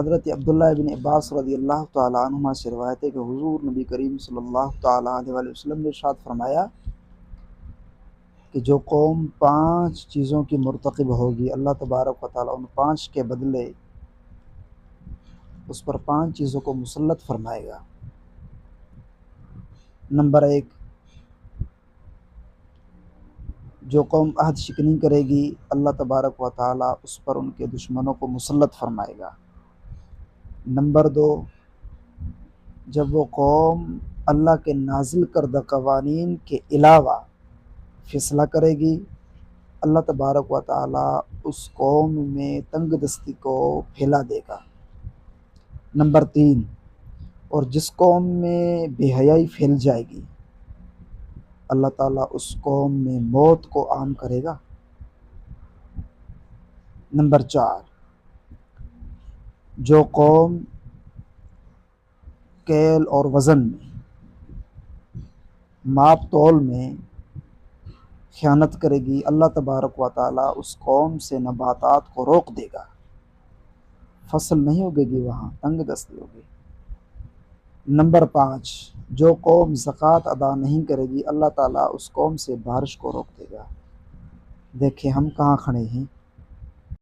حضرت عبداللہ بن عباس رضی اللہ تعالیٰ عنہما سے روایت ہے کہ حضور نبی کریم صلی اللہ تعالیٰ علیہ وآلہ وسلم نے ارشاد فرمایا کہ جو قوم 5 چیزوں کی مرتکب ہوگی، اللہ تبارک و تعالیٰ ان 5 کے بدلے اس پر 5 چیزوں کو مسلط فرمائے گا۔ نمبر 1، جو قوم عہد شکنی کرے گی، اللہ تبارک و تعالیٰ اس پر ان کے دشمنوں کو مسلط فرمائے گا۔ نمبر 2، جب وہ قوم اللہ کے نازل کردہ قوانین کے علاوہ فیصلہ کرے گی، اللہ تبارک و تعالیٰ اس قوم میں تنگ دستی کو پھیلا دے گا۔ نمبر 3، اور جس قوم میں بے حیائی پھیل جائے گی، اللہ تعالیٰ اس قوم میں موت کو عام کرے گا۔ نمبر 4، جو قوم کیل اور وزن میں، ماپ تول میں خیانت کرے گی، اللہ تبارک و تعالیٰ اس قوم سے نباتات کو روک دے گا، فصل نہیں اگے گی، وہاں تنگ دستی ہوگی۔ نمبر 5، جو قوم زکوٰۃ ادا نہیں کرے گی، اللہ تعالیٰ اس قوم سے بارش کو روک دے گا۔ دیکھیں ہم کہاں کھڑے ہیں،